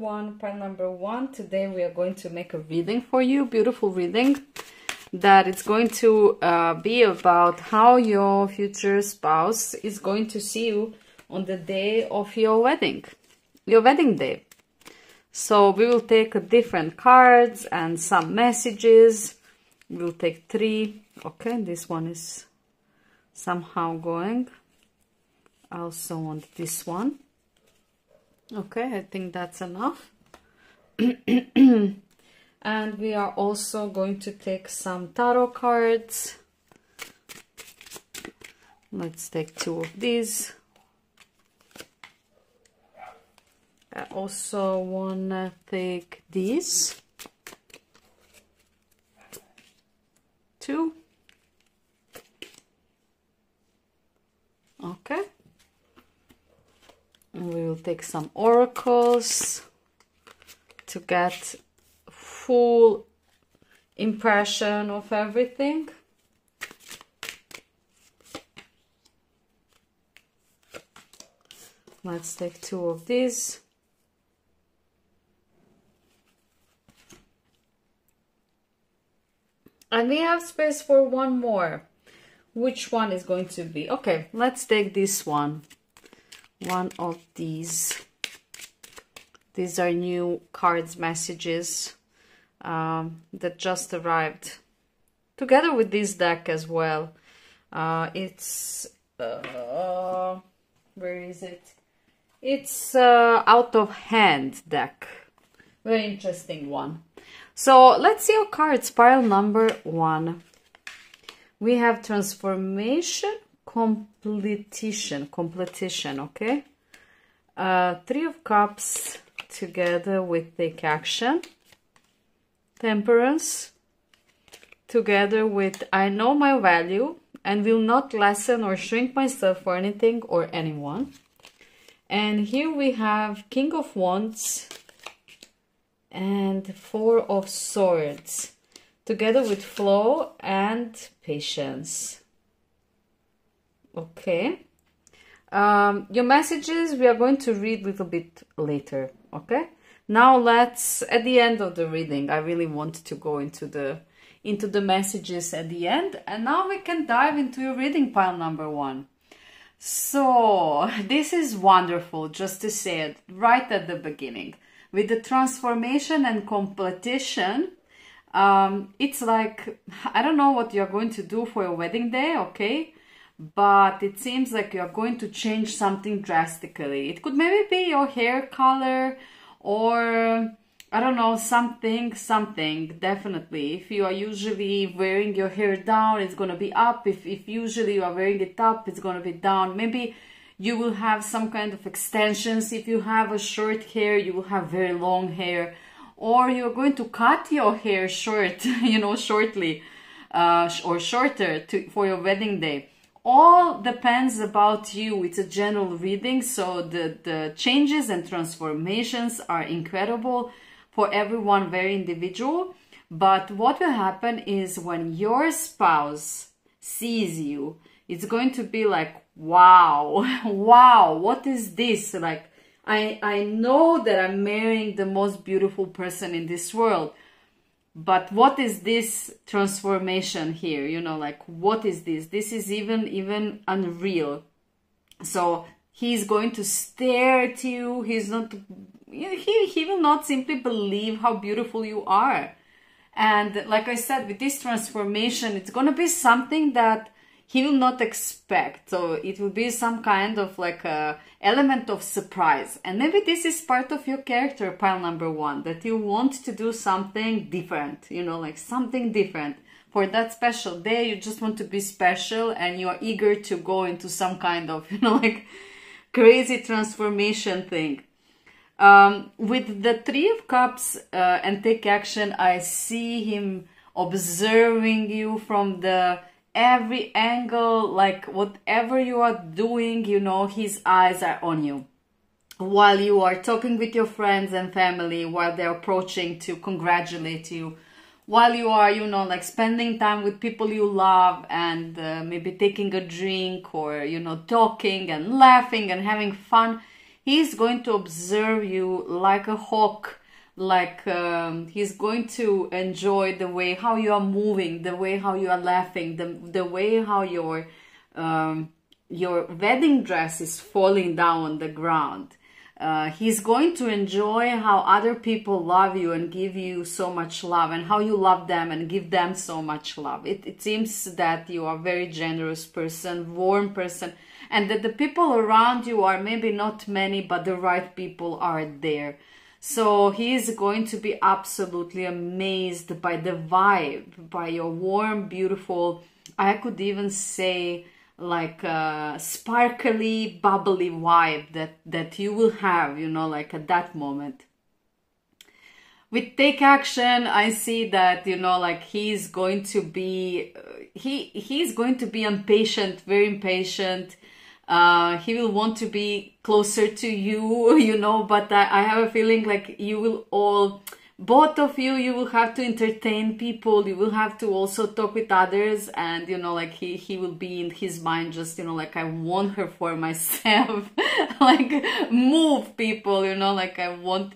one, pile number one. Today we are going to make a reading for you, beautiful reading, that it's going to be about how your future spouse is going to see you on the day of your wedding day. So we will take different cards and some messages. We'll take 3. Okay, this one is somehow going. I also want this one. Okay, I think that's enough. And we are also going to take some tarot cards. Let's take 2 of these. I also wanna take these 2. Okay. And we will take some oracles to get full impression of everything. Let's take 2 of these. And we have space for one more. Which one is going to be? Okay, let's take this one. One of these. These are new cards, messages that just arrived. Together with this deck as well. It's... where is it? It's out of hand deck. Very interesting one. So let's see your cards. Pile number 1. We have transformation, completion, okay? 3 of Cups together with take action. Temperance together with I know my value and will not lessen or shrink myself for anything or anyone. And here we have King of Wands and 4 of Swords together with flow and patience. Okay. Your messages we are going to read a little bit later. Okay. Now let's, at the end of the reading, I really want to go into the messages at the end, and now we can dive into your reading, pile number 1. So this is wonderful, just to say it right at the beginning. With the transformation and completion, it's like, I don't know what you're going to do for your wedding day, okay? But it seems like you're going to change something drastically. It could maybe be your hair color or, I don't know, something, definitely. If you are usually wearing your hair down, it's going to be up. If usually you are wearing it up, it's going to be down. Maybe you will have some kind of extensions. If you have a short hair, you will have very long hair. Or you're going to cut your hair short, you know, shortly or shorter for your wedding day. All depends about you. It's a general reading, so the changes and transformations are incredible for everyone, very individual. But what will happen is when your spouse sees you, it's going to be like, wow, wow, what is this? Like, I know that I'm marrying the most beautiful person in this world, but what is this transformation here? You know, like, what is this? This is even unreal. So he's going to stare at you. He's not, he will not simply believe how beautiful you are. And like I said, with this transformation, it's going to be something that he will not expect. So it will be some kind of like a element of surprise. And maybe this is part of your character, pile number 1, that you want to do something different, you know, like something different. For that special day, you just want to be special and you are eager to go into some kind of, you know, like crazy transformation thing. With the 3 of Cups and take action, I see him observing you from every angle, like whatever you are doing, you know, his eyes are on you. While you are talking with your friends and family, while they're approaching to congratulate you, while you are, you know, like spending time with people you love and maybe taking a drink or, you know, talking and laughing and having fun, He's going to observe you like a hawk, like he's going to enjoy the way how you are moving, the way how you are laughing, the way how your wedding dress is falling down on the ground. He's going to enjoy how other people love you and give you so much love, and how you love them and give them so much love. It seems that you are a very generous person, warm person, and that the people around you are maybe not many, but the right people are there. So he is going to be absolutely amazed by the vibe, by your warm, beautiful, I could even say like a sparkly, bubbly vibe that you will have, you know, like at that moment. With Take Action, I see that, you know, like he's going to be, he's going to be impatient, very impatient. He will want to be closer to you, you know, but I have a feeling like you will all, both of you, you will have to entertain people, you will have to also talk with others, and, you know, like he will be in his mind just, you know, like I want her for myself, like move people, you know, like I want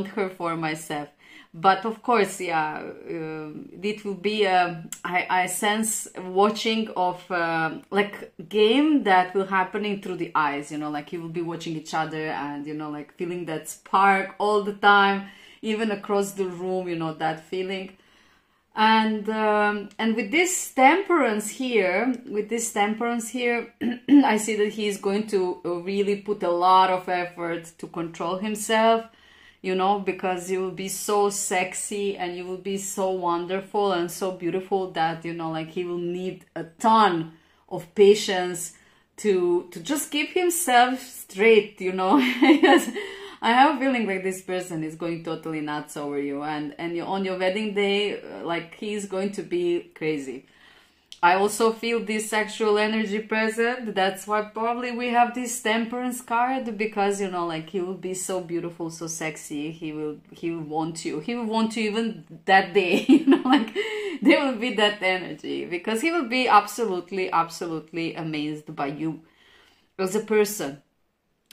her for myself. But of course, yeah, it will be I sense watching of like game that will happening through the eyes, you know, like you will be watching each other and, you know, like feeling that spark all the time, even across the room, you know, that feeling. And with this temperance here, I see that he is going to really put a lot of effort to control himself, you know, because you will be so sexy and you will be so wonderful and so beautiful that, you know, like he will need a ton of patience to just keep himself straight, you know. I have a feeling like this person is going totally nuts over you, and you, on your wedding day, like he's going to be crazy. I also feel this sexual energy present. That's why probably we have this temperance card, because, you know, like he will be so beautiful, so sexy. He will want you. He will want you even that day, you know, like there will be that energy, because he will be absolutely, absolutely amazed by you as a person.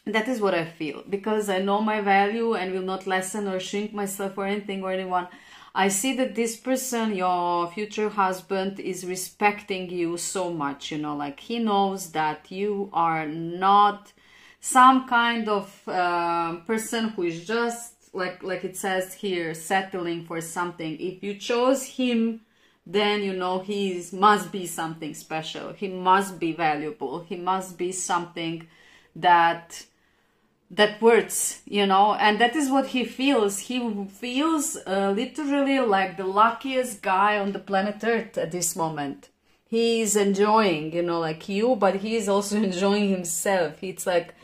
That is what I feel, because I know my value and will not lessen or shrink myself for anything or anyone. I see that this person, your future husband, is respecting you so much, you know, like he knows that you are not some kind of person who is just, like it says here, settling for something. If you chose him, then, you know, he must be something special. He must be valuable. He must be something that works, you know, and that is what he feels. He feels literally like the luckiest guy on the planet Earth at this moment. He is enjoying, you know, like you, but he is also enjoying himself. It's like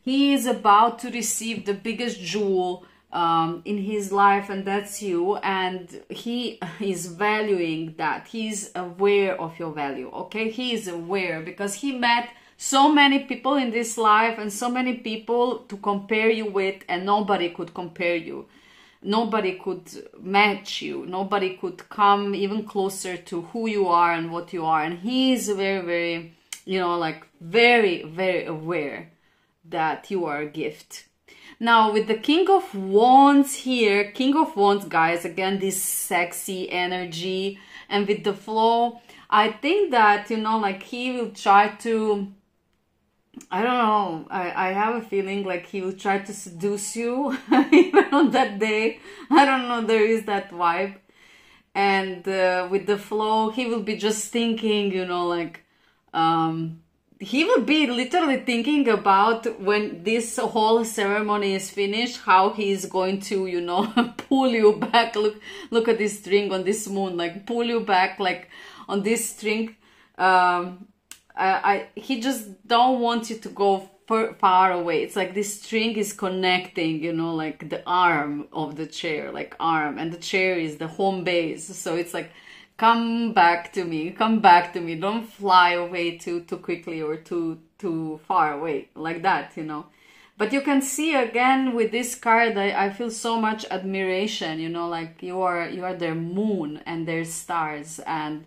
he is about to receive the biggest jewel in his life, and that's you, and he is valuing that. He's aware of your value, okay? He is aware, because he met so many people in this life and so many people to compare you with, and nobody could compare you. Nobody could match you. Nobody could come even closer to who you are and what you are. And he is very, very, you know, like very, very aware that you are a gift. Now with the King of Wands here, King of Wands, guys, again, this sexy energy, and with the flow, I think that, you know, like he will try to, I don't know, I have a feeling like he will try to seduce you even on that day. I don't know, there is that vibe. And with the flow, he will be just thinking, you know, like, he will be literally thinking about when this whole ceremony is finished, how he is going to, you know, pull you back. Look at this string on this moon, like pull you back, like on this string. He just don't want you to go far away. It's like this string is connecting, you know, like the arm of the chair, like arm, and the chair is the home base. So it's like, come back to me, don't fly away too quickly or too far away, like that, you know. But you can see again with this card, I feel so much admiration, you know, like you are their moon and their stars, and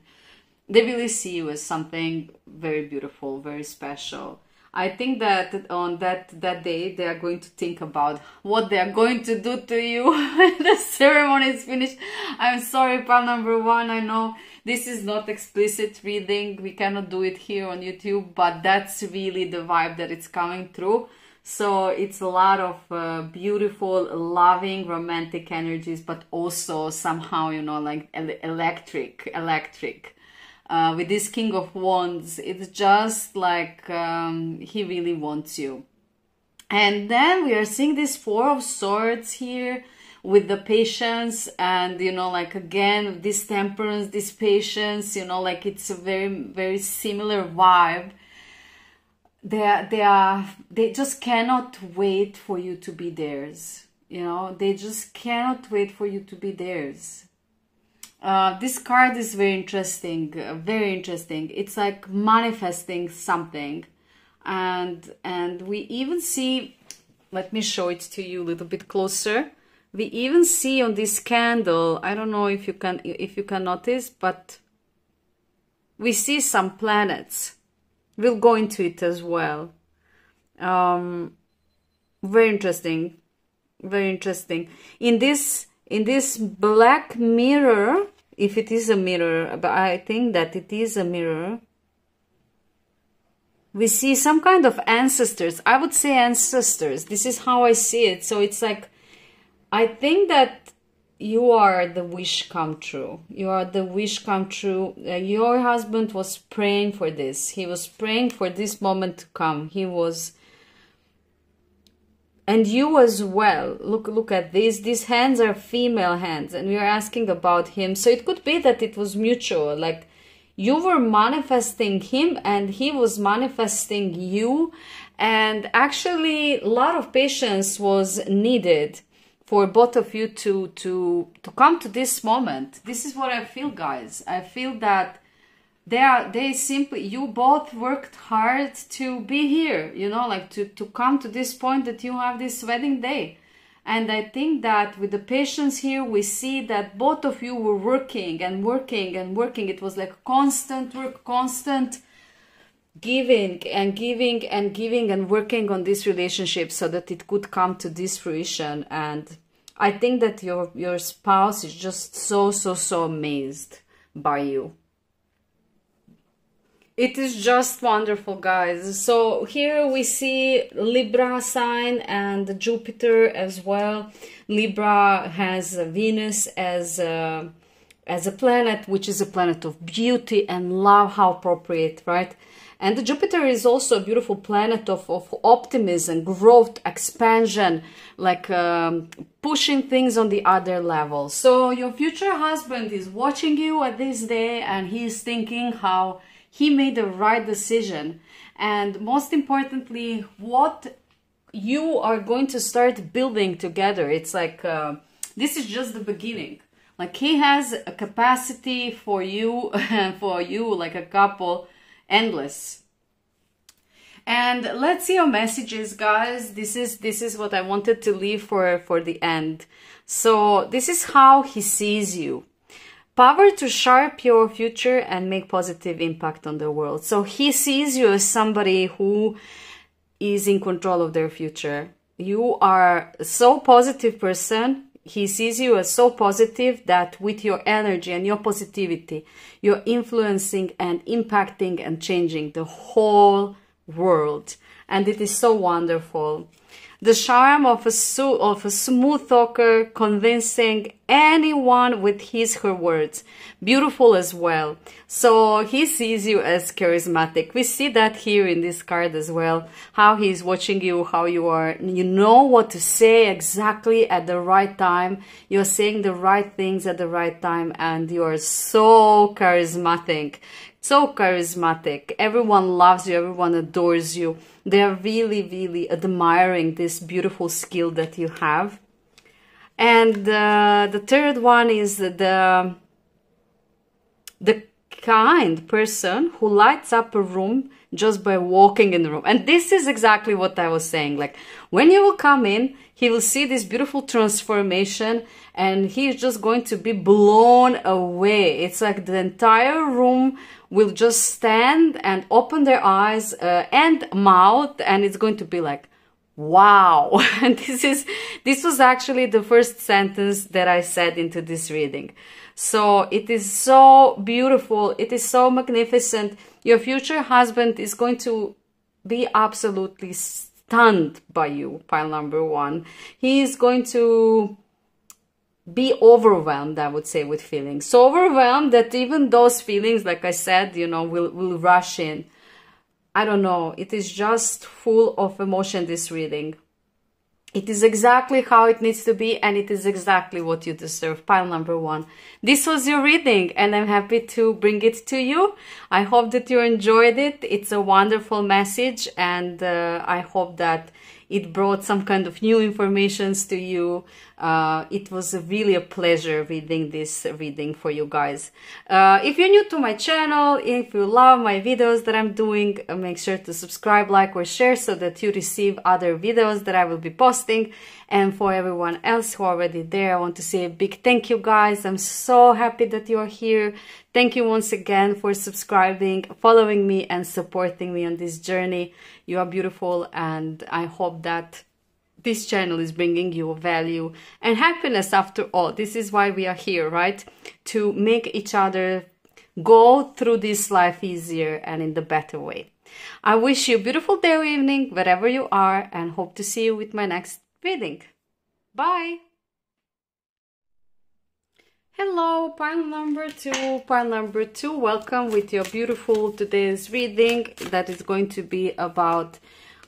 they really see you as something very beautiful, very special. I think that on that day they are going to think about what they are going to do to you when the ceremony is finished. I'm sorry, pal number one. I know this is not explicit reading. We cannot do it here on YouTube, but that's really the vibe that it's coming through. So it's a lot of beautiful, loving, romantic energies, but also somehow, you know, like electric. With this King of Wands, it's just like he really wants you. And then we are seeing this Four of Swords here with the patience and, you know, like again, this temperance, this patience, you know, like it's a very, very similar vibe. They just cannot wait for you to be theirs. You know, they just cannot wait for you to be theirs. This card is very interesting, very interesting. It's like manifesting something, and we even see, let me show it to you a little bit closer. We even see on this candle, I don't know if you can notice, but we see some planets. We'll go into it as well. Very interesting, very interesting. In this black mirror, if it is a mirror, but I think that it is a mirror, we see some kind of ancestors. I would say ancestors. This is how I see it. So it's like, I think that you are the wish come true. You are the wish come true. Your husband was praying for this. He was praying for this moment to come. He was... And you as well. Look at this. These hands are female hands, and we are asking about him. So it could be that it was mutual. Like you were manifesting him, and he was manifesting you. And actually, a lot of patience was needed for both of you to come to this moment. This is what I feel, guys. I feel that you both worked hard to be here, you know, like to come to this point that you have this wedding day. And I think that with the patience here, we see that both of you were working and working and working. It was like constant work, constant giving and giving and giving and working on this relationship so that it could come to this fruition. And I think that your spouse is just so amazed by you. It is just wonderful, guys. So here we see Libra sign and Jupiter as well. Libra has Venus as a planet, which is a planet of beauty and love. How appropriate, right? And the Jupiter is also a beautiful planet of optimism, growth, expansion, like pushing things on the other level. So your future husband is watching you at this day, and he's thinking how he made the right decision. And most importantly, what you are going to start building together. It's like, this is just the beginning. Like he has a capacity for you and for you, like a couple, endless. And let's see your messages, guys. This is what I wanted to leave for the end. So this is how he sees you. Power to shape your future and make positive impact on the world. So he sees you as somebody who is in control of their future. You are a so positive person. He sees you as so positive that with your energy and your positivity, you're influencing and impacting and changing the whole world. And it is so wonderful. The charm of a smooth talker, convincing anyone with her words. Beautiful as well. So he sees you as charismatic. We see that here in this card as well. How he's watching you, how you are. You know what to say exactly at the right time. You're saying the right things at the right time. And you are so charismatic. So charismatic. Everyone loves you. Everyone adores you. They're really admiring this beautiful skill that you have. And the third one is the kind person who lights up a room just by walking in the room. And this is exactly what I was saying. Like, when you will come in, he will see this beautiful transformation and he's just going to be blown away. It's like the entire room will just stand and open their eyes and mouth, and it's going to be like, wow. And this was actually the first sentence that I said into this reading. So it is so beautiful. It is so magnificent. Your future husband is going to be absolutely stunned by you, pile number one. He is going to be overwhelmed, I would say, with feelings. So overwhelmed that even those feelings, like I said, you know, will rush in. I don't know. It is just full of emotion, this reading. It is exactly how it needs to be, and it is exactly what you deserve. Pile number one. This was your reading, and I'm happy to bring it to you. I hope that you enjoyed it. It's a wonderful message, and I hope that it brought some kind of new informations to you. It was really a pleasure reading this reading for you guys. If you're new to my channel, if you love my videos that I'm doing, make sure to subscribe, like, or share so that you receive other videos that I will be posting. And for everyone else who are already there, I want to say a big thank you, guys. I'm so happy that you are here. Thank you once again for subscribing, following me, and supporting me on this journey. You are beautiful, and I hope that this channel is bringing you value and happiness. After all, this is why we are here, right? To make each other go through this life easier and in the better way. I wish you a beautiful day or evening, wherever you are, and hope to see you with my next reading. Bye! Hello, pile number two. Pile number two, welcome with your beautiful today's reading that is going to be about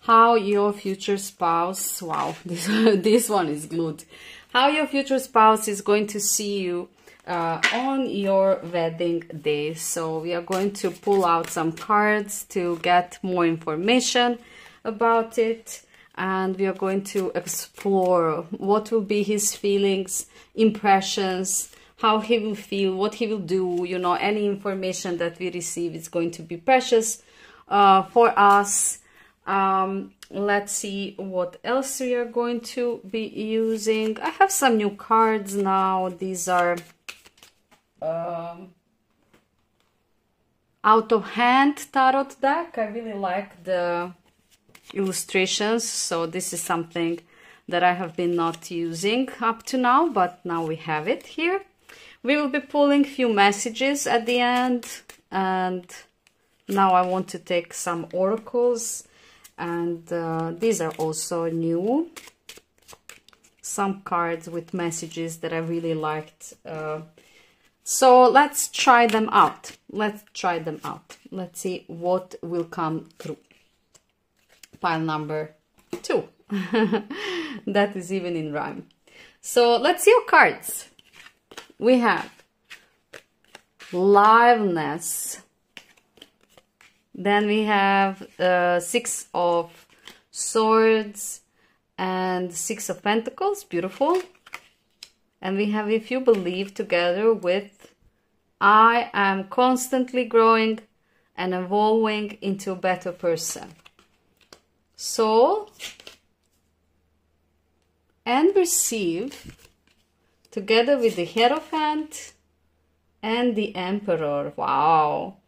how your future spouse, wow, this one is glued, how your future spouse is going to see you on your wedding day. So we are going to pull out some cards to get more information about it, and we are going to explore what will be his feelings, impressions, how he will feel, what he will do. You know, any information that we receive is going to be precious for us. Let's see what else we are going to be using. I have some new cards now. These are out of hand tarot deck. I really like the illustrations, so this is something that I have been not using up to now, but now we have it here. We will be pulling few messages at the end, and now I want to take some oracles, and these are also new. Some cards with messages that I really liked. So let's try them out. Let's try them out. Let's see what will come through. Pile number two. That is even in rhyme. So let's see your cards. We have liveliness. Then we have Six of Swords and Six of Pentacles. Beautiful. And we have If You Believe, together with I am constantly growing and evolving into a better person. Soul and Receive, together with the Hierophant and the Emperor. Wow.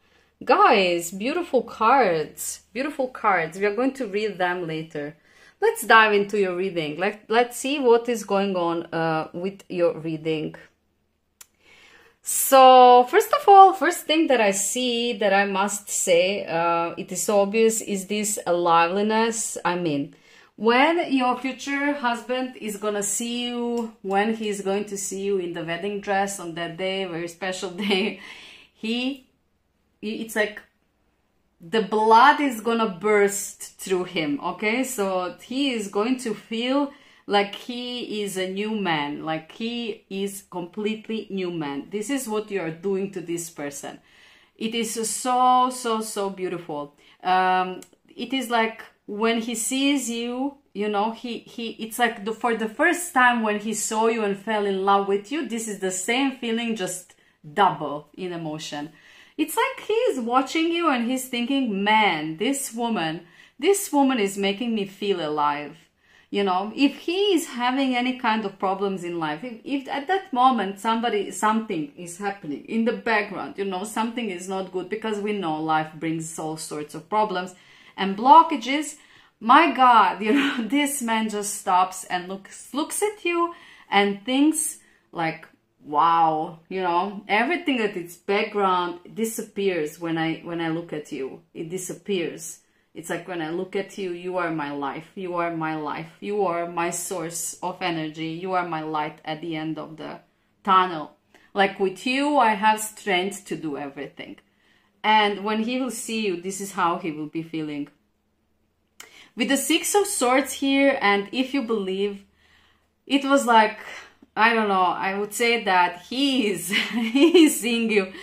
Guys, beautiful cards. Beautiful cards. We are going to read them later. Let's dive into your reading. Let's see what is going on with your reading. So, first of all, first thing that I see that I must say, it is obvious, is this liveliness. I mean, when your future husband is gonna see you, when he's going to see you in the wedding dress on that day, very special day, it's like the blood is gonna burst through him, okay? So he is going to feel like he is a new man, like he is completely new man. This is what you are doing to this person. It is so, so, so beautiful. It is like when he sees you, you know, it's like for the first time when he saw you and fell in love with you, this is the same feeling, just double in emotion. It's like he's watching you and he's thinking, man, this woman is making me feel alive. You know, if he is having any kind of problems in life, if at that moment something is happening in the background, you know, something is not good, because we know life brings all sorts of problems and blockages. My God, you know, this man just stops and looks at you and thinks like, wow, you know, everything that is background disappears when I look at you. It disappears. It's like when I look at you, you are my life. You are my life. You are my source of energy. You are my light at the end of the tunnel. Like with you, I have strength to do everything. And when he will see you, this is how he will be feeling. With the Six of Swords here, and if you believe, it was like, I don't know, I would say that he is seeing you.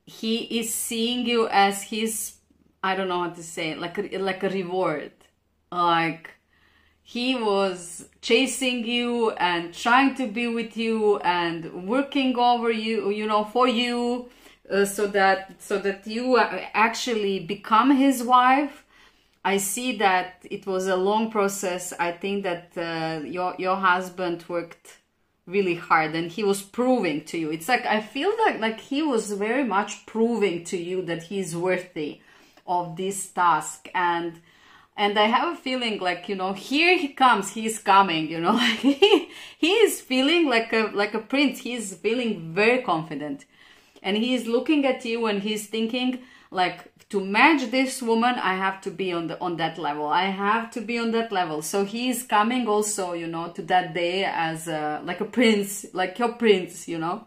He is seeing you as his, I don't know how to say it, like a reward. Like he was chasing you and trying to be with you and working over you, you know, for you, so that you actually become his wife. I see that it was a long process. I think that your husband worked really hard and he was proving to you. It's like, I feel like he was very much proving to you that he's worthy of this task. And I have a feeling like, you know, here he comes, he's coming, you know, like he is feeling like a prince. He's feeling very confident and he's looking at you and he's thinking like, to match this woman, I have to be on that level. I have to be on that level. So he's coming also, you know, to that day as like a prince, like your prince, you know.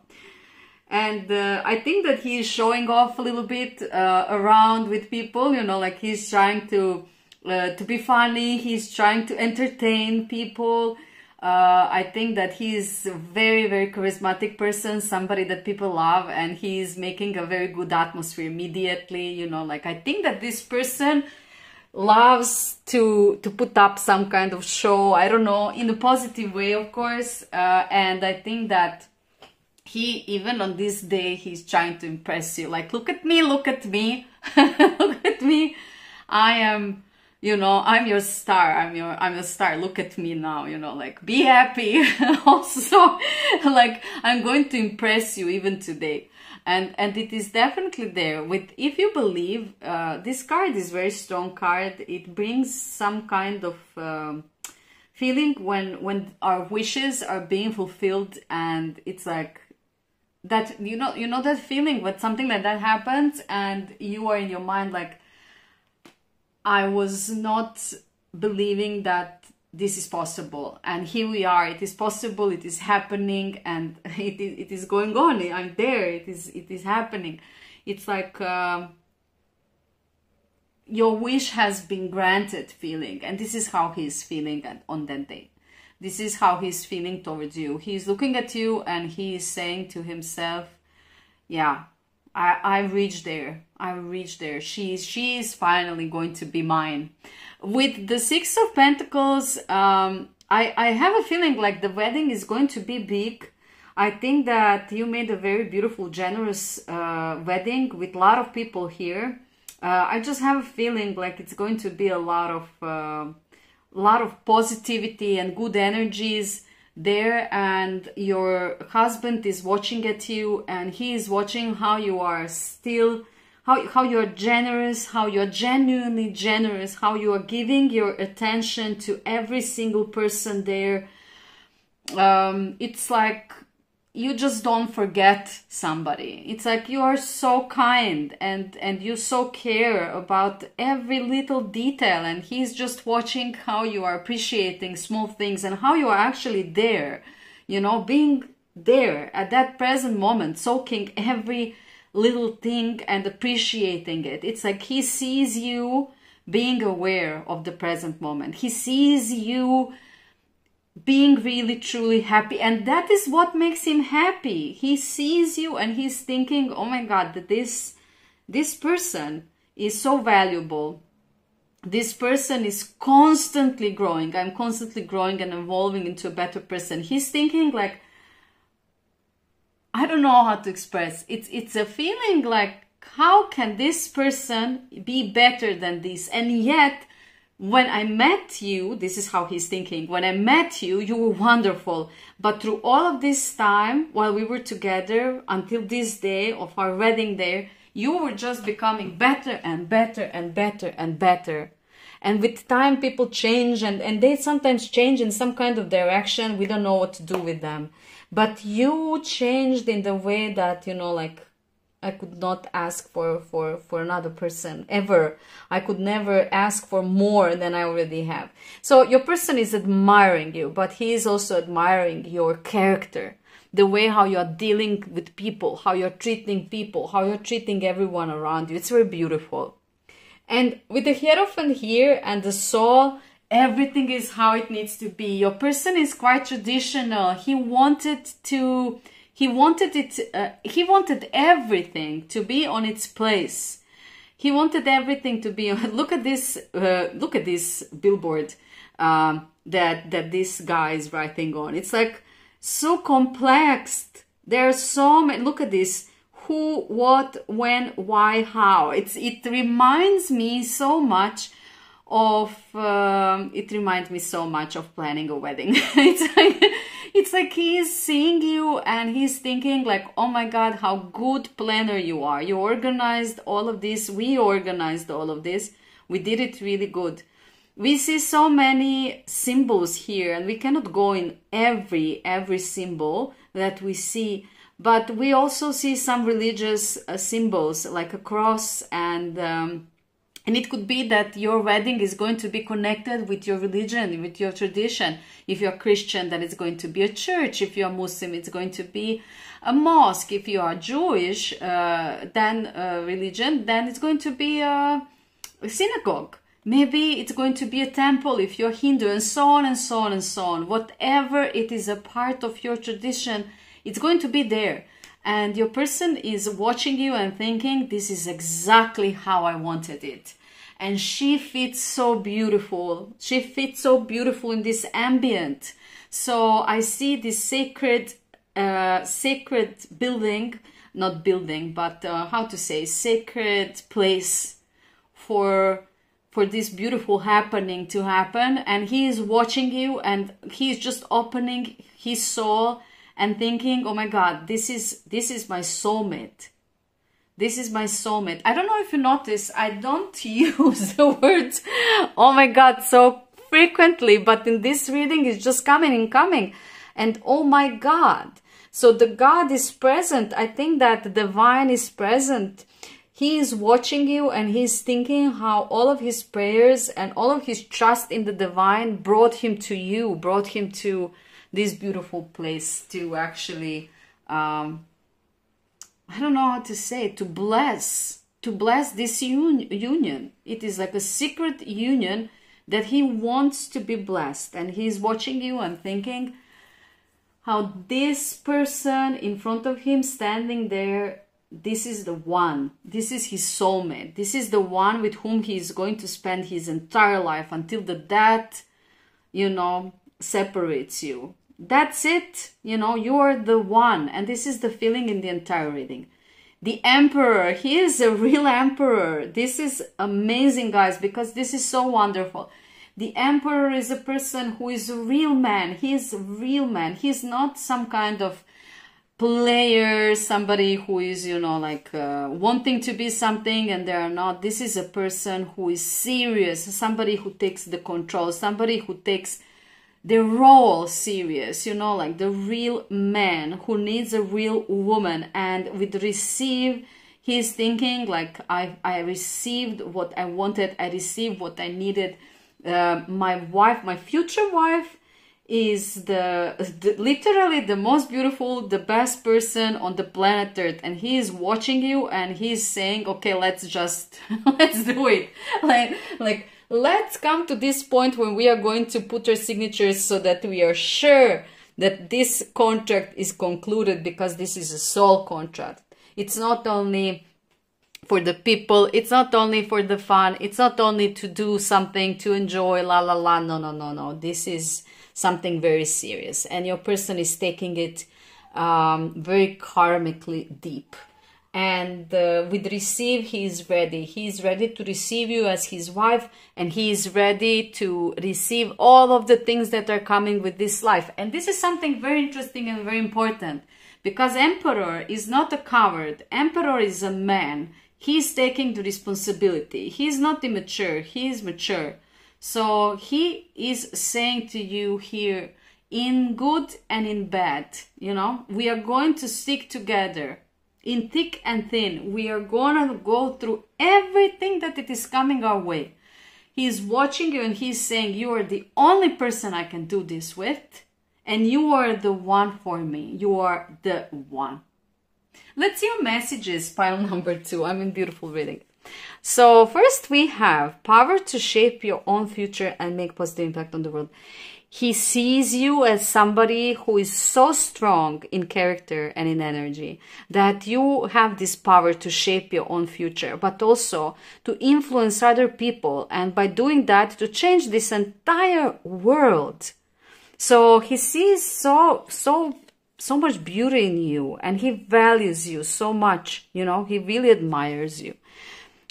And I think that he's showing off a little bit around with people, you know, like he's trying to be funny. He's trying to entertain people. I think that he's a very, very charismatic person, somebody that people love, and he's making a very good atmosphere immediately, you know, like I think that this person loves to put up some kind of show, I don't know, in a positive way, of course, and I think that he, even on this day, he's trying to impress you, like, look at me, look at me, look at me, I am... You know, I'm your star, I'm your star, look at me now, you know, like, be happy. Also, like, I'm going to impress you even today. And it is definitely there. With, if you believe, this card is very strong card. It brings some kind of feeling when our wishes are being fulfilled, and it's like, that, you know that feeling when something like that happens and you are in your mind like, I was not believing that this is possible, and here we are. It is possible. It is happening, and it is going on. I'm there. It is happening. It's like your wish has been granted feeling, and this is how he's feeling on that day. This is how he's feeling towards you. He's looking at you and he is saying to himself, "Yeah, I reached there. I reached there. She is finally going to be mine." With the Six of Pentacles, I have a feeling like the wedding is going to be big. I think that you made a very beautiful, generous wedding with a lot of people here. I just have a feeling like it's going to be a lot of positivity and good energies there, and your husband is watching at you, and he is watching how you are still, how you're generous, how you're genuinely generous, how you are giving your attention to every single person there. It's like you just don't forget somebody. It's like you are so kind and you so care about every little detail, and he's just watching how you are appreciating small things and how you are actually there, you know, being there at that present moment, soaking every little thing and appreciating it. It's like he sees you being aware of the present moment. He sees you being really truly happy, and that is what makes him happy. He sees you and he's thinking, oh my God, that this person is so valuable. This person is constantly growing. I'm constantly growing and evolving into a better person. He's thinking like, I don't know how to express. It's a feeling like how can this person be better than this? And yet, when I met you, this is how he's thinking, when I met you, you were wonderful. But through all of this time, while we were together, until this day of our wedding day, you were just becoming better and better and better and better. And with time, people change, and they sometimes change in some kind of direction. We don't know what to do with them. But you changed in the way that, you know, like, I could not ask for another person ever. I could never ask for more than I already have. So your person is admiring you, but he is also admiring your character, the way how you are dealing with people, how you're treating people, how you're treating everyone around you. It's very beautiful. And with the Hierophant here and the soul, everything is how it needs to be. Your person is quite traditional. He wanted everything to be on its place. He wanted everything to be. Look at this billboard that this guy is writing on. It's like so complex. There are so many. Look at this. Who, what, when, why, how. It reminds me so much of planning a wedding. It's like he is seeing you and he's thinking like, oh my God, how good planner you are. You organized all of this. We organized all of this. We did it really good. We see so many symbols here, and we cannot go in every symbol that we see, but we also see some religious symbols like a cross, and it could be that your wedding is going to be connected with your religion, with your tradition. If you're Christian, then it's going to be a church. If you're Muslim, it's going to be a mosque. If you are Jewish, then religion, then it's going to be a synagogue. Maybe it's going to be a temple if you're Hindu, and so on and so on and so on. Whatever it is a part of your tradition, it's going to be there. And your person is watching you and thinking, this is exactly how I wanted it. And she fits so beautiful. She fits so beautiful in this ambient. So I see this sacred building, not building, but how to say, sacred place for this beautiful happening to happen. And he is watching you, and he is just opening his soul and thinking, oh my God, this is my soulmate. This is my soulmate. I don't know if you notice, I don't use the words, oh my God, so frequently, but in this reading it's just coming and coming. And oh my God. So the God is present. I think that the divine is present. He is watching you, and he's thinking how all of his prayers and all of his trust in the divine brought him to you, brought him to this beautiful place to actually, I don't know how to say, to bless this union. It is like a secret union that he wants to be blessed. And he's watching you and thinking how this person in front of him standing there, this is the one. This is his soulmate. This is the one with whom he is going to spend his entire life until the death, you know, separates you. That's it. You know, you are the one. And this is the feeling in the entire reading. The Emperor, he is a real emperor. This is amazing, guys, because this is so wonderful. The Emperor is a person who is a real man. He is a real man. He's not some kind of player, somebody who is, you know, like wanting to be something and they are not. This is a person who is serious, somebody who takes the control, somebody who takes the role serious, you know, like the real man who needs a real woman. And with receive, he's thinking like, I received what I wanted, I received what I needed. My wife, my future wife, is literally the most beautiful, the best person on the planet Earth, and he is watching you and he's saying, okay, let's just let's do it, like let's come to this point when we are going to put our signatures so that we are sure that this contract is concluded, because this is a soul contract. It's not only for the people, it's not only for the fun, it's not only to do something to enjoy, la la la, no, this is something very serious, and your person is taking it very karmically deep. And with receive, he is ready. He is ready to receive you as his wife, and he is ready to receive all of the things that are coming with this life. And this is something very interesting and very important, because Emperor is not a coward. Emperor is a man. He is taking the responsibility. He is not immature. He is mature. So he is saying to you here, in good and in bad, you know, we are going to stick together. In thick and thin, we are going to go through everything that it is coming our way. He is watching you and he's saying, you are the only person I can do this with, and you are the one for me. You are the one. Let's see your messages, pile number 2. I'm in beautiful reading. So first we have power to shape your own future and make positive impact on the world. He sees you as somebody who is so strong in character and in energy that you have this power to shape your own future, but also to influence other people, and by doing that to change this entire world. So he sees so much beauty in you, and he values you so much, you know, he really admires you.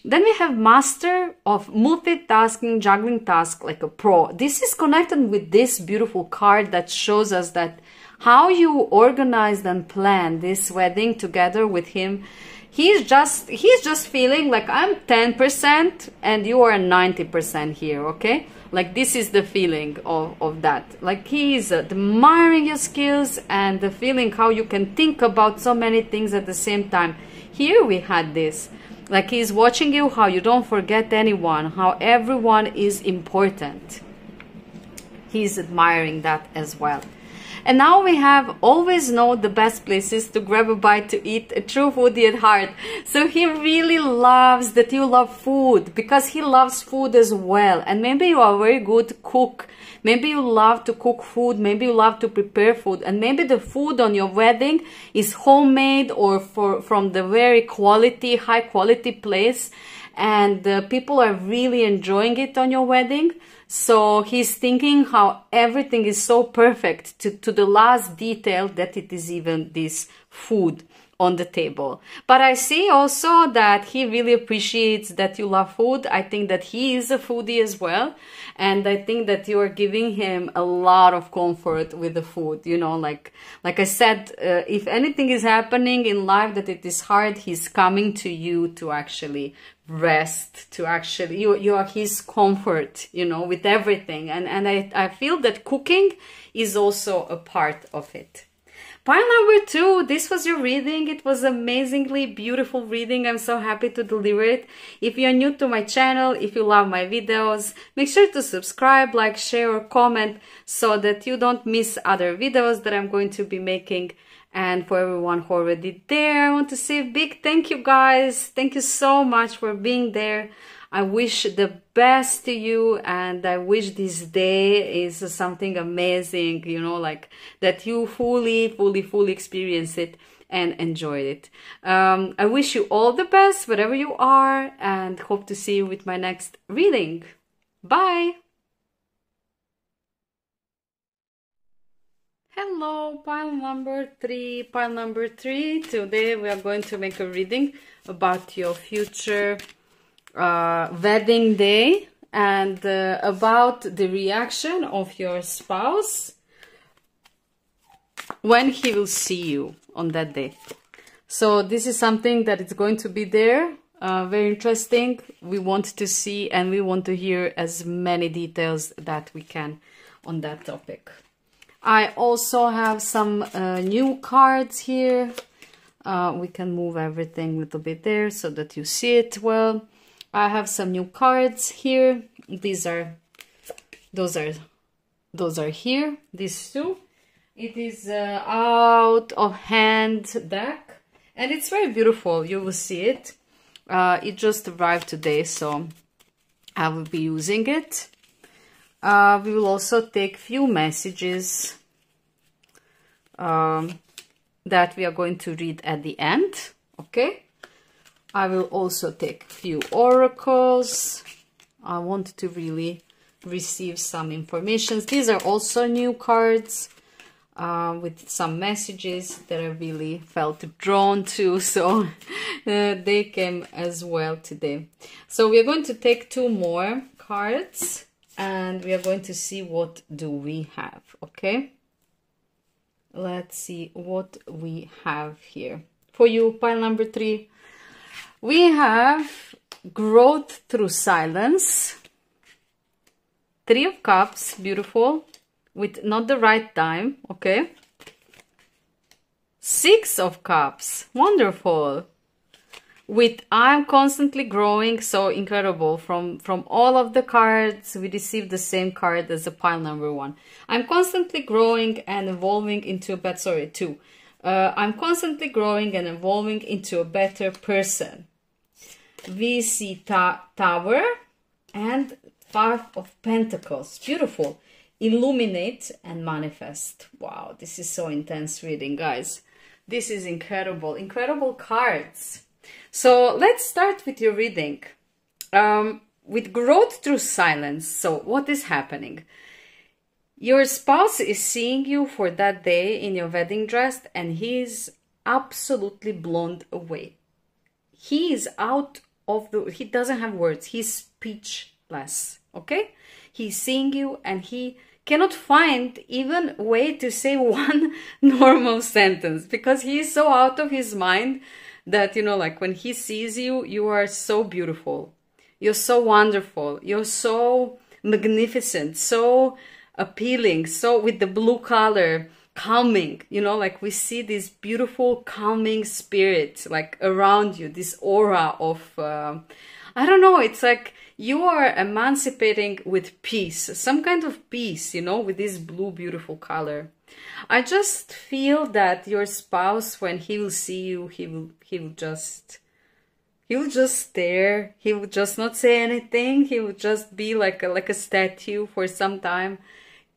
Then we have master of multitasking, juggling task like a pro. This is connected with this beautiful card that shows us that how you organized and planned this wedding together with him. He's just feeling like I'm 10% and you are 90% here, okay? Like this is the feeling of that. Like he is admiring your skills and the feeling how you can think about so many things at the same time. Here we had this. Like he's watching you, how you don't forget anyone, how everyone is important. He's admiring that as well. And now we have always know the best places to grab a bite to eat, a true foodie at heart. So he really loves that you love food, because he loves food as well. And maybe you are a very good cook. Maybe you love to cook food, maybe you love to prepare food, and maybe the food on your wedding is homemade or from the very high quality place, and people are really enjoying it on your wedding. So he's thinking how everything is so perfect to the last detail that it is even this food on the table. But I see also that he really appreciates that you love food. I think that he is a foodie as well. And I think that you are giving him a lot of comfort with the food. You know, like I said, if anything is happening in life that it is hard, he's coming to you to actually rest, to actually, you are his comfort, you know, with everything. And I feel that cooking is also a part of it. Pile number 2, this was your reading. It was amazingly beautiful reading. I'm so happy to deliver it. If you're new to my channel, if you love my videos, make sure to subscribe, like, share or comment so that you don't miss other videos that I'm going to be making. And for everyone who already there, I want to say a big thank you guys. Thank you so much for being there. I wish the best to you, and I wish this day is something amazing, you know, like that you fully experience it and enjoy it. I wish you all the best wherever you are, and hope to see you with my next reading. Bye! Hello, pile number 3. Pile number 3. Today we are going to make a reading about your future wedding day, and about the reaction of your spouse when he will see you on that day. So this is something that is going to be there, very interesting. We want to see and we want to hear as many details that we can on that topic. I also have some new cards here. We can move everything a little bit there so that you see it well. I have some new cards here. Those are here. These two. It is out of hand deck, and it's very beautiful. You will see it. It just arrived today, so I will be using it. We will also take few messages that we are going to read at the end. Okay. I will also take a few oracles. I want to really receive some information. These are also new cards. with some messages that I really felt drawn to, so they came as well today. So we are going to take 2 more cards and we are going to see what do we have. Okay, let's see what we have here for you. Pile number 3, we have growth through silence. 3 of Cups, beautiful, with not the right time. Okay, 6 of Cups, wonderful, with I'm constantly growing. So incredible. From all of the cards we received the same card as the pile number 1. I'm constantly growing and evolving into a better, sorry, 2. I'm constantly growing and evolving into a better person. We see Tower and 5 of Pentacles, beautiful. Illuminate and manifest. Wow, this is so intense reading, guys. This is incredible, incredible cards. So let's start with your reading. With growth through silence. So what is happening? Your spouse is seeing you for that day in your wedding dress and he's absolutely blown away. He is out of he doesn't have words. He's speechless. Okay? He's seeing you and he cannot find even a way to say one normal sentence because he is so out of his mind that, you know, like when he sees you, you are so beautiful. You're so wonderful. You're so magnificent, so appealing, so with the blue color, calming, you know, like we see this beautiful calming spirit like around you, this aura of, I don't know, it's like you are emancipating with peace, some kind of peace, you know, with this blue beautiful color. I just feel that your spouse, when he will see you, he will just stare. He will just not say anything. He will just be like a statue for some time.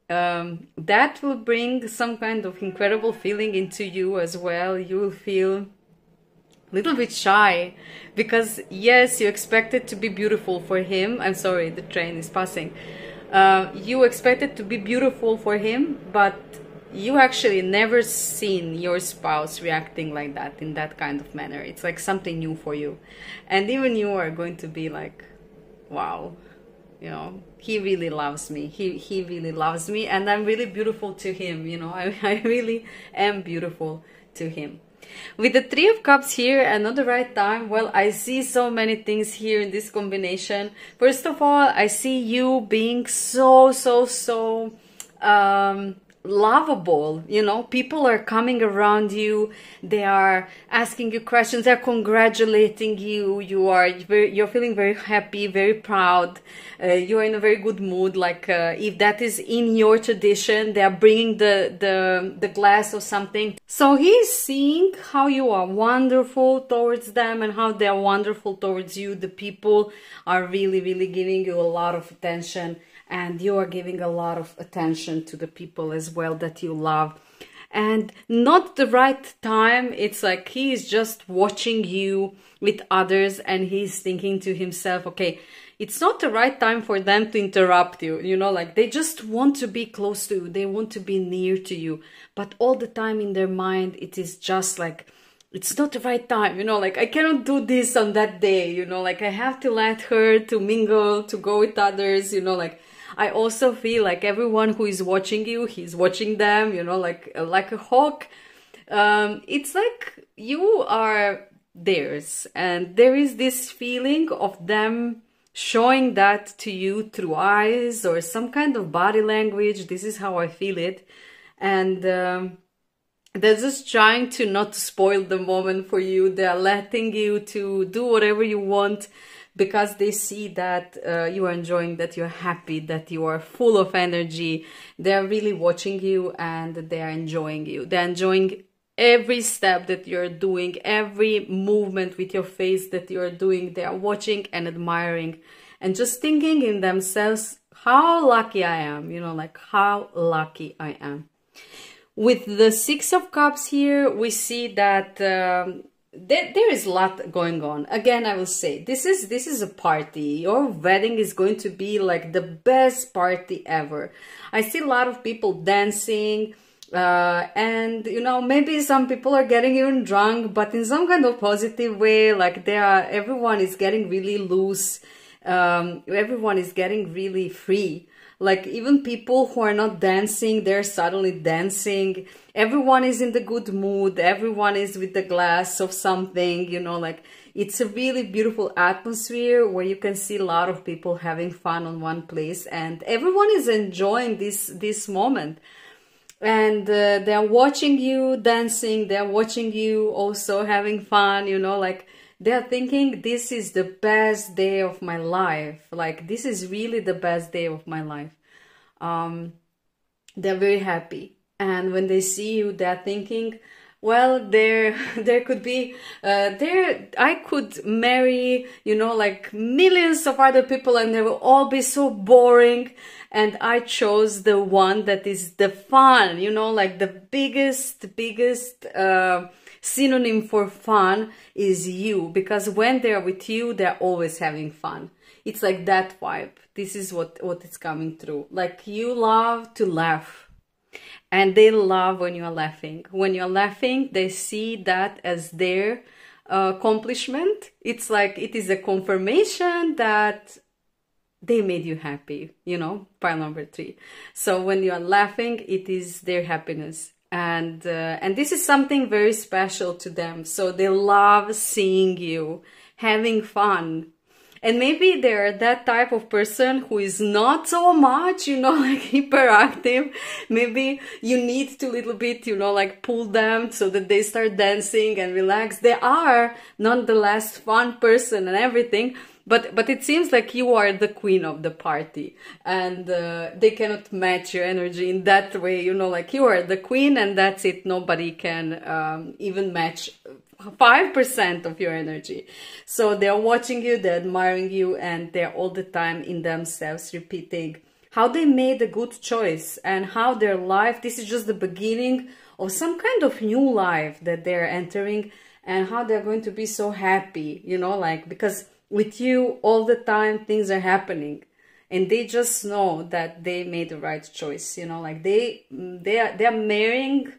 That will bring some kind of incredible feeling into you as well. You will feel a little bit shy because yes, you expect it to be beautiful for him. I'm sorry, the train is passing. You expect it to be beautiful for him, but you actually never seen your spouse reacting like that, in that kind of manner. It's like something new for you. And even you are going to be like, wow, you know, he really loves me. He really loves me and I'm really beautiful to him, you know, I really am beautiful to him. With the 3 of Cups here and not the right time, well, I see so many things here in this combination. First of all, I see you being so lovable, you know, people are coming around you, they are asking you questions, they're congratulating you, you're feeling very happy, very proud, you're in a very good mood, like if that is in your tradition, they are bringing the glass or something. So he's seeing how you are wonderful towards them and how they are wonderful towards you. The people are really giving you a lot of attention. And you are giving a lot of attention to the people as well that you love. And not the right time. It's like he is just watching you with others and he's thinking to himself, okay, it's not the right time for them to interrupt you. You know, like they just want to be close to you. They want to be near to you. But all the time in their mind, it is just like, it's not the right time, you know, like I cannot do this on that day, you know, like I have to let her to mingle, to go with others, you know, like I also feel like everyone who is watching you, he's watching them, you know, like a hawk. It's like you are theirs and there is this feeling of them showing that to you through eyes or some kind of body language. This is how I feel it. And they're just trying to not spoil the moment for you. They're letting you to do whatever you want because they see that you are enjoying, that you're happy, that you are full of energy. They're really watching you and they are enjoying you. They're enjoying every step that you're doing, every movement with your face that you're doing. They are watching and admiring and just thinking in themselves, how lucky I am, you know, like how lucky I am. With the 6 of Cups here, we see that there is a lot going on. Again, I will say, this is a party. Your wedding is going to be like the best party ever. I see a lot of people dancing. And you know, maybe some people are getting even drunk, but in some kind of positive way. Like everyone is getting really loose. Everyone is getting really free. Like even people who are not dancing, they're suddenly dancing. Everyone is in the good mood. Everyone is with the glass of something, you know, like it's a really beautiful atmosphere where you can see a lot of people having fun on one place, and everyone is enjoying this moment. And they're watching you dancing, they're watching you also having fun, you know, like they're thinking, this is the best day of my life. Like, this is really the best day of my life. They're very happy. And when they see you, they're thinking, well, there could be, I could marry, you know, like millions of other people and they will all be so boring. And I chose the one that is the fun, you know, like the biggest, synonym for fun is you, because when they're with you, they're always having fun. It's like that vibe. This is what is coming through. Like, you love to laugh, and they love when you're laughing. When you're laughing, they see that as their accomplishment. It's like, it is a confirmation that they made you happy, you know, pile number 3. So when you are laughing, it is their happiness. And this is something very special to them. So they love seeing you having fun. And maybe they're that type of person who is not so much, you know, like hyperactive. Maybe you need to little bit, you know, like pull them so that they start dancing and relax. They are nonetheless fun person and everything. But it seems like you are the queen of the party, and they cannot match your energy in that way, you know, like you are the queen and that's it. Nobody can even match 5% of your energy. So they're watching you, they're admiring you, and they're all the time in themselves repeating how they made a good choice and how their life, this is just the beginning of some kind of new life that they're entering, and how they're going to be so happy, you know, like, because with you all the time things are happening, and they just know that they made the right choice, you know, like they're marrying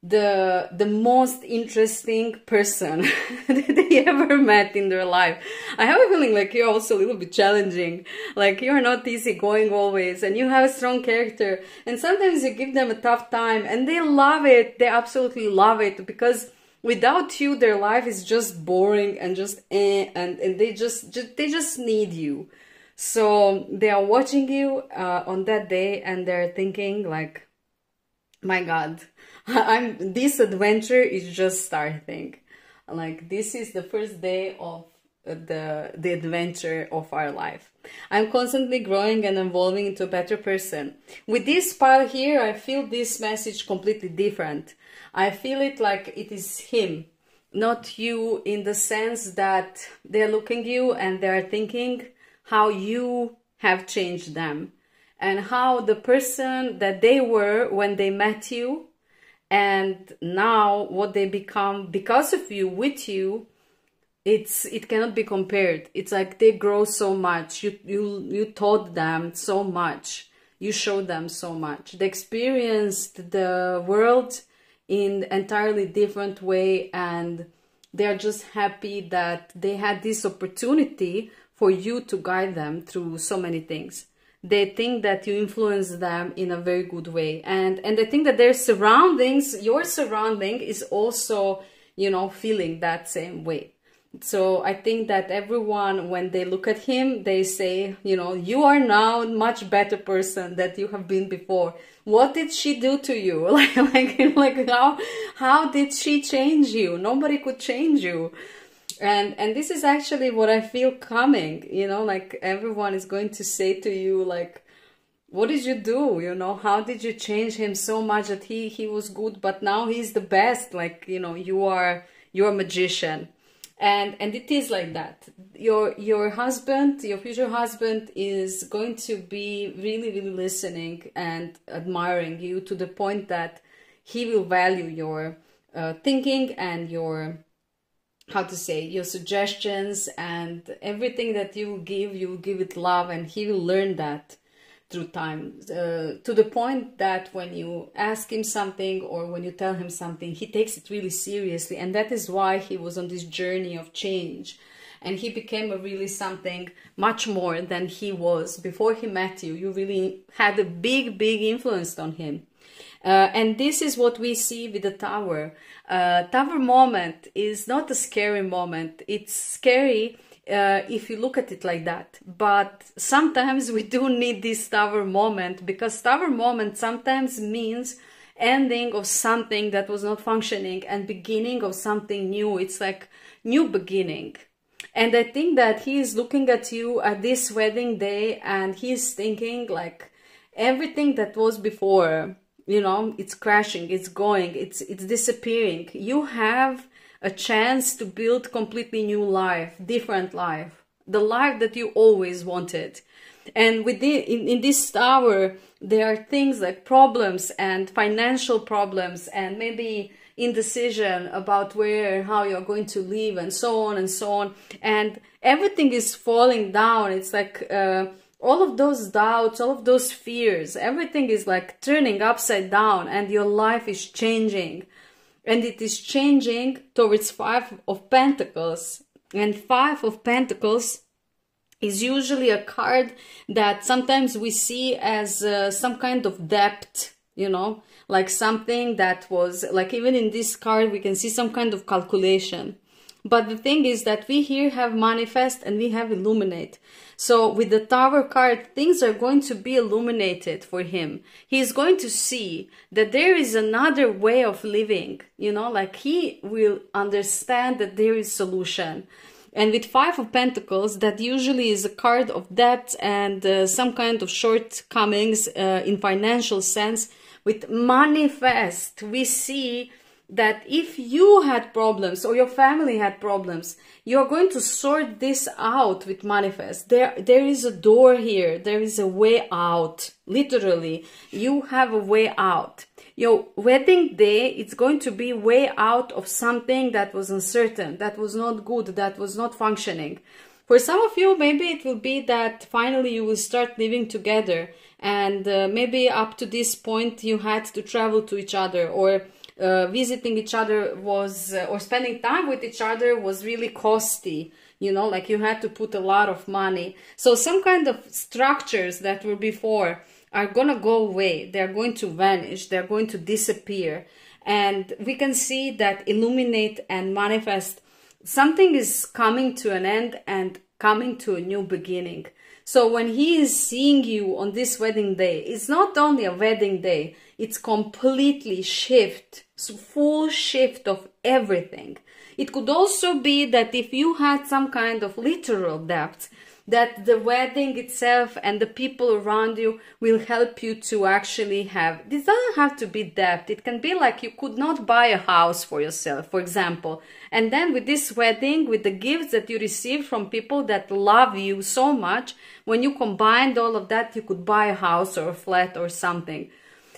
the most interesting person that they ever met in their life. I have a feeling like you're also a little bit challenging, like you're not easygoing always, and you have a strong character, and sometimes you give them a tough time and they love it. They absolutely love it, because without you, their life is just boring and just and they just need you. So they are watching you on that day, and they're thinking like, my God, this adventure is just starting. Like, this is the first day of the adventure of our life. I'm constantly growing and evolving into a better person. With this pile here, I feel this message completely different. I feel it like it is him, not you, in the sense that they're looking you and they're thinking how you have changed them, and how the person that they were when they met you and now what they become because of you, with you, it cannot be compared. It's like they grow so much. You taught them so much. You showed them so much. They experienced the world in an entirely different way, and they're just happy that they had this opportunity for you to guide them through so many things. They think that you influence them in a very good way, and they think that their surroundings, your surrounding, is also, you know, feeling that same way. So I think that everyone, when they look at him, they say, you know, you are now a much better person than you have been before. What did she do to you? like how did she change you? Nobody could change you. And this is actually what I feel coming, you know, like everyone is going to say to you, like, what did you do? You know, how did you change him so much that he was good, but now he's the best? Like, you know, you're a magician. And it is like that. Your husband, your future husband, is going to be really, really listening and admiring you to the point that he will value your thinking and your, how to say, your suggestions, and everything that you give it love, and he will learn that through time, to the point that when you ask him something or when you tell him something, he takes it really seriously. And that is why he was on this journey of change. And he became a really something much more than he was before he met you. You really had a big, big influence on him. And this is what we see with the Tower. Tower moment is not a scary moment. It's scary if you look at it like that. But sometimes we do need this Tower moment, because Tower moment sometimes means ending of something that was not functioning and beginning of something new. It's like new beginning. And I think that he is looking at you at this wedding day and he's thinking like everything that was before, you know, it's crashing, it's going, it's disappearing. You have a chance to build completely new life, different life, the life that you always wanted. And in this Tower, there are things like problems and financial problems and maybe indecision about where, how you're going to live and so on and so on. And everything is falling down. It's like all of those doubts, all of those fears, everything is like turning upside down and your life is changing. And it is changing towards Five of Pentacles. And Five of Pentacles is usually a card that sometimes we see as some kind of debt, you know, like something that was like, even in this card, we can see some kind of calculation. But the thing is that we here have manifest and we have illuminate. So with the Tower card, things are going to be illuminated for him. He is going to see that there is another way of living, you know, like he will understand that there is solution. And with Five of Pentacles, that usually is a card of debt and some kind of shortcomings in financial sense. With manifest, we see that if you had problems or your family had problems, you're going to sort this out with manifest. There is a door here. There is a way out. Literally, you have a way out. Your wedding day, it's going to be way out of something that was uncertain, that was not good, that was not functioning. For some of you, maybe it will be that finally you will start living together. And maybe up to this point you had to travel to each other, or visiting each other was, or spending time with each other was really costly, you know, like you had to put a lot of money. So some kind of structures that were before are gonna go away. They're going to vanish. They're going to disappear. And we can see that illuminate and manifest. Something is coming to an end and coming to a new beginning. So when he is seeing you on this wedding day, it's not only a wedding day, it's completely shift, full shift of everything. It could also be that if you had some kind of literal debt, that the wedding itself and the people around you will help you to actually have. This doesn't have to be debt. It can be like you could not buy a house for yourself, for example. And then with this wedding, with the gifts that you receive from people that love you so much, when you combined all of that, you could buy a house or a flat or something.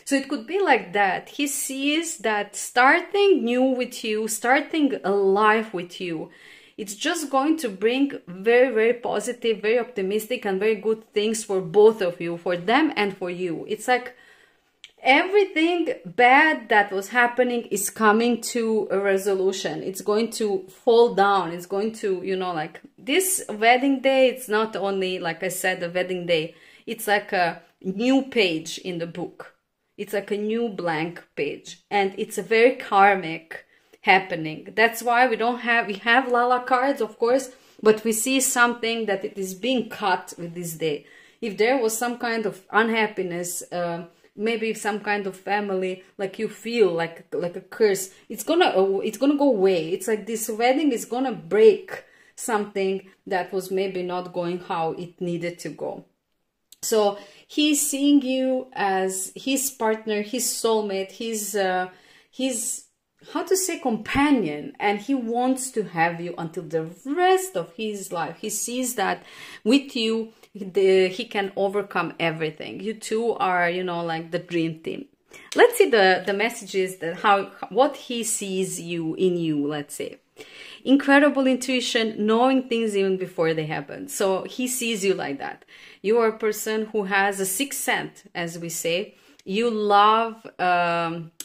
So it could be like that. He sees that starting new with you, starting a life with you, it's just going to bring very, very positive, very optimistic and very good things for both of you, for them and for you. It's like everything bad that was happening is coming to a resolution. It's going to fall down. It's going to, you know, like this wedding day, it's not only, like I said, a wedding day. It's like a new page in the book. It's like a new blank page. And it's a very karmic happening. That's why we have Lala cards, of course, but we see something that it is being cut with this day. If there was some kind of unhappiness, maybe some kind of family, like you feel like a curse, it's gonna go away. It's like this wedding is gonna break something that was maybe not going how it needed to go. So he's seeing you as his partner, his soulmate, his how to say companion, and he wants to have you until the rest of his life. He sees that with you he can overcome everything. You two are, you know, like the dream team. Let's see the messages that what he sees you in you. Let's say incredible intuition, knowing things even before they happen. So he sees you like that. You are a person who has a sixth sense, as we say. You love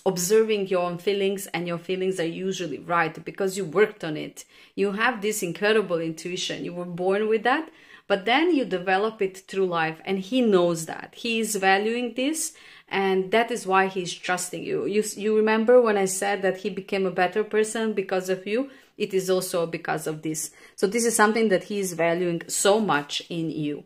observing your own feelings, and your feelings are usually right because you worked on it. You have this incredible intuition. You were born with that, but then you develop it through life, and he knows that. He is valuing this, and that is why he's trusting you. You remember when I said that he became a better person because of you? It is also because of this. So this is something that he is valuing so much in you.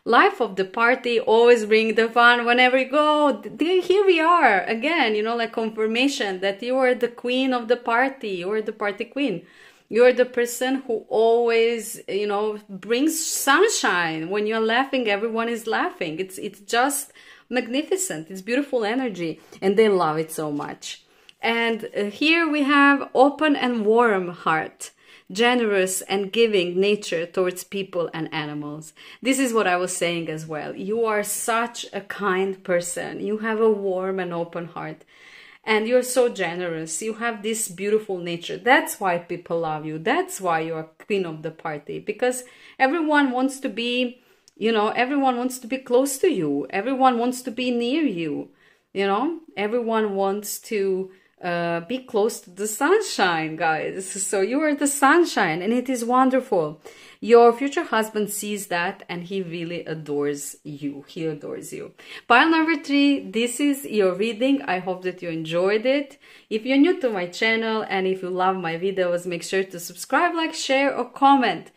Life of the party, always bring the fun whenever you go. Here we are again, you know, like confirmation that you are the queen of the party. You are the party queen. You're the person who always, you know, brings sunshine. When you're laughing, everyone is laughing. It's just magnificent. It's beautiful energy, and they love it so much. And here we have open and warm heart, generous and giving nature towards people and animals. This is what I was saying as well. You are such a kind person. You have a warm and open heart. And you're so generous. You have this beautiful nature. That's why people love you. That's why you're queen of the party. Because everyone wants to be, you know, everyone wants to be close to you. Everyone wants to be near you. You know, everyone wants to be close to the sunshine, guys. So you are the sunshine, and it is wonderful. Your future husband sees that, and he really adores you. He adores you. Pile number 3, this is your reading. I hope that you enjoyed it. If you're new to my channel and if you love my videos, make sure to subscribe, like, share, or comment.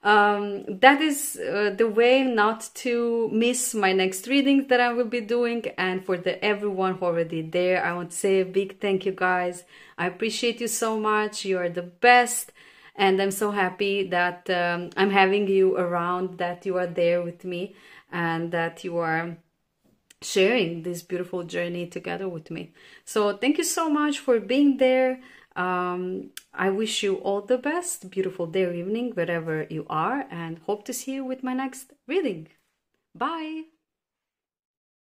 That is the way not to miss my next readings that I will be doing. And for everyone who already there, I want to say a big thank you, guys. I appreciate you so much. You are the best. And I'm so happy that I'm having you around, that you are there with me, and that you are sharing this beautiful journey together with me. So thank you so much for being there. I wish you all the best, beautiful day or evening, wherever you are, and hope to see you with my next reading. Bye!